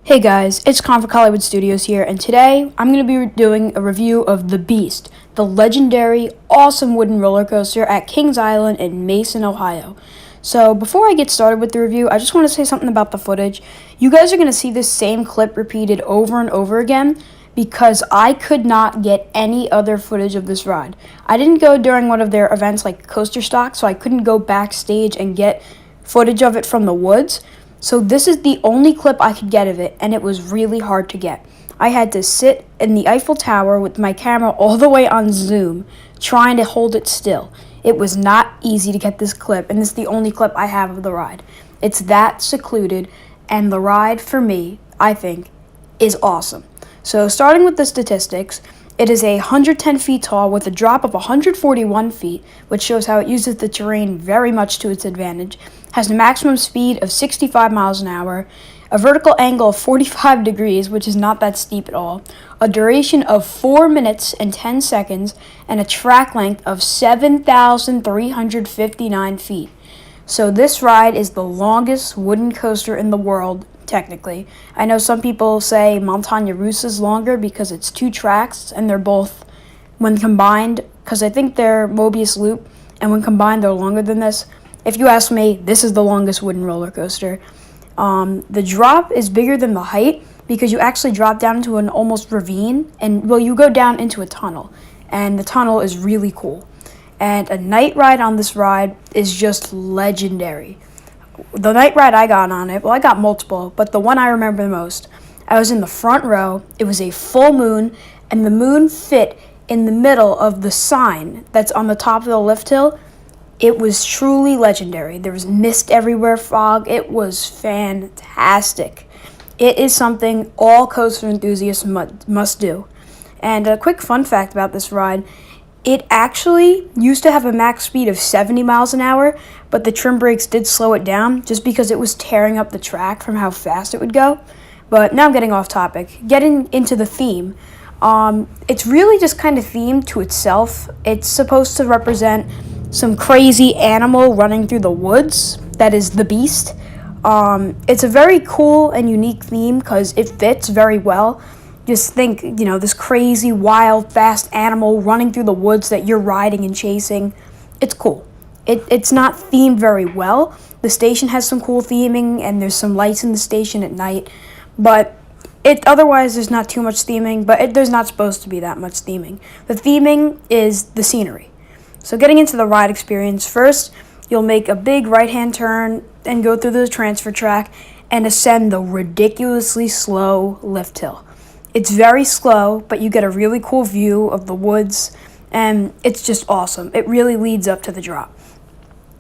Hey guys, it's Con for Hollywood Studios here, and today I'm going to be doing a review of The Beast, the legendary, awesome wooden roller coaster at Kings Island in Mason, Ohio. So before I get started with the review, I just want to say something about the footage. You guys are going to see this same clip repeated over and over again because I could not get any other footage of this ride. I didn't go during one of their events like Coaster Stock, so I couldn't go backstage and get footage of it from the woods. So this is the only clip I could get of it, and it was really hard to get. I had to sit in the Eiffel Tower with my camera all the way on zoom, trying to hold it still. It was not easy to get this clip, and this is the only clip I have of the ride. It's that secluded, and the ride, for me, I think, is awesome. So starting with the statistics, it is 110 feet tall with a drop of 141 feet, which shows how it uses the terrain very much to its advantage, has a maximum speed of 65 miles an hour, a vertical angle of 45 degrees, which is not that steep at all, a duration of 4 minutes and 10 seconds, and a track length of 7,359 feet. So this ride is the longest wooden coaster in the world, technically. I know some people say Montagne Russe is longer because it's 2 tracks and they're both, when combined, because I think they're Mobius loop, and when combined they're longer than this. If you ask me, this is the longest wooden roller coaster. The drop is bigger than the height because you actually drop down into an almost ravine, and well, you go down into a tunnel, and the tunnel is really cool. And a night ride on this ride is just legendary. The night ride I got on it, well, I got multiple, but the one I remember the most, I was in the front row. It was a full moon, and the moon fit in the middle of the sign that's on the top of the lift hill. It was truly legendary. There was mist everywhere, fog. It was fantastic. It is something all coaster enthusiasts must do. And a quick fun fact about this ride, it actually used to have a max speed of 70 miles an hour, but the trim brakes did slow it down just because it was tearing up the track from how fast it would go. But now I'm getting off topic. Getting into the theme, it's really just kind of themed to itself. It's supposed to represent some crazy animal running through the woods that is the Beast. It's a very cool and unique theme because it fits very well. Just think, this crazy, wild, fast animal running through the woods that you're riding and chasing. It's cool. It's not themed very well. The station has some cool theming, and there's some lights in the station at night. But otherwise, there's not too much theming, but there's not supposed to be that much theming. The theming is the scenery. So getting into the ride experience, first, you'll make a big right-hand turn and go through the transfer track and ascend the ridiculously slow lift hill. It's very slow, but you get a really cool view of the woods, and it's just awesome. It really leads up to the drop.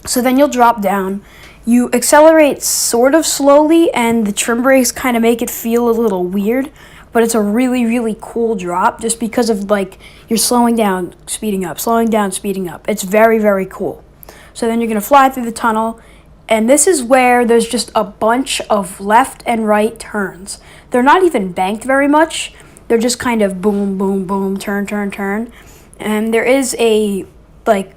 So then you'll drop down. You accelerate sort of slowly, and the trim brakes kind of make it feel a little weird, but it's a really, really cool drop just because of, you're slowing down, speeding up, slowing down, speeding up. It's very, very cool. So then you're going to fly through the tunnel, and this is where there's just a bunch of left and right turns. They're not even banked very much. They're just kind of boom, boom, boom, turn, turn, turn. And there is a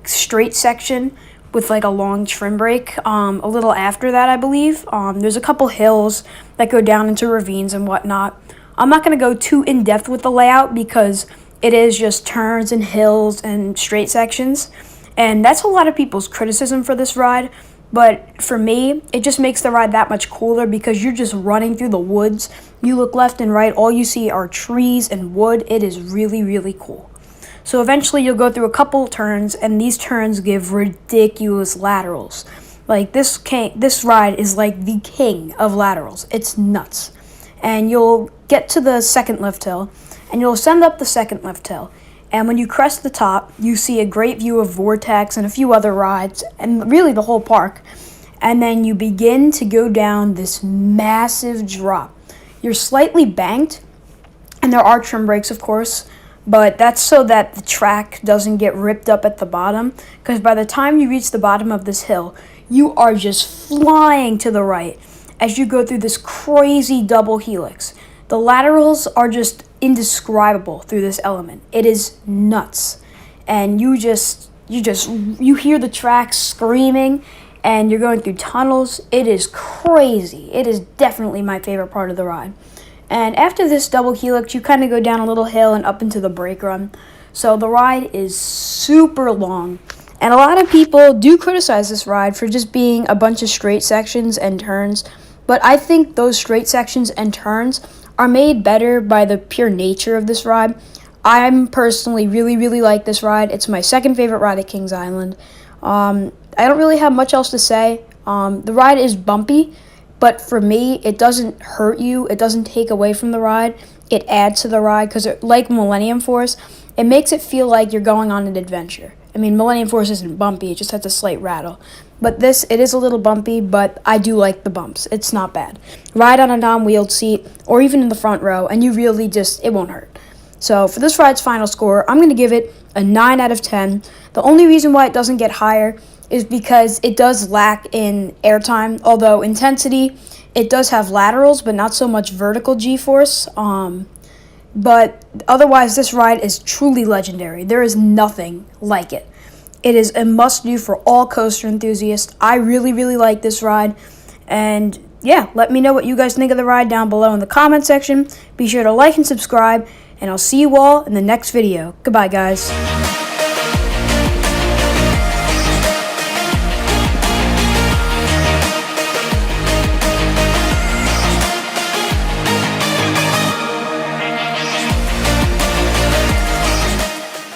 straight section with a long trim brake a little after that, I believe. There's a couple hills that go down into ravines and whatnot. I'm not going to go too in-depth with the layout because it is just turns and hills and straight sections. And that's a lot of people's criticism for this ride. But for me, it just makes the ride that much cooler because you're just running through the woods. You look left and right, all you see are trees and wood. It is really, really cool. So eventually you'll go through a couple turns, and these turns give ridiculous laterals. This ride is like the king of laterals. It's nuts. And you'll get to the second lift hill, and you'll ascend up the second lift hill. And when you crest the top, you see a great view of Vortex and a few other rides, and really the whole park. And then you begin to go down this massive drop. You're slightly banked, and there are trim brakes, of course, but that's so that the track doesn't get ripped up at the bottom, because by the time you reach the bottom of this hill, you are just flying to the right as you go through this crazy double helix. The laterals are just indescribable through this element. It is nuts. And you hear the track screaming, and you're going through tunnels. It is crazy. It is definitely my favorite part of the ride. And after this double helix, you kind of go down a little hill and up into the brake run. So the ride is super long. And a lot of people do criticize this ride for just being a bunch of straight sections and turns. But I think those straight sections and turns are made better by the pure nature of this ride. I'm personally really like this ride. It's my second favorite ride at Kings Island. I don't really have much else to say. The ride is bumpy, but for me, it doesn't hurt you. It doesn't take away from the ride. It adds to the ride because, like Millennium Force, it makes it feel like you're going on an adventure. I mean, Millennium Force isn't bumpy. It just has a slight rattle. But this, it is a little bumpy, but I do like the bumps. It's not bad. Ride on a non-wheeled seat or even in the front row, and you really just, it won't hurt. So for this ride's final score, I'm going to give it a 9 out of 10. The only reason why it doesn't get higher is because it does lack in airtime, although intensity, it does have laterals, but not so much vertical G-force. But otherwise, this ride is truly legendary. There is nothing like it. It is a must-do for all coaster enthusiasts. I really like this ride. And yeah, let me know what you guys think of the ride down below in the comment section. Be sure to like and subscribe, and I'll see you all in the next video. Goodbye, guys.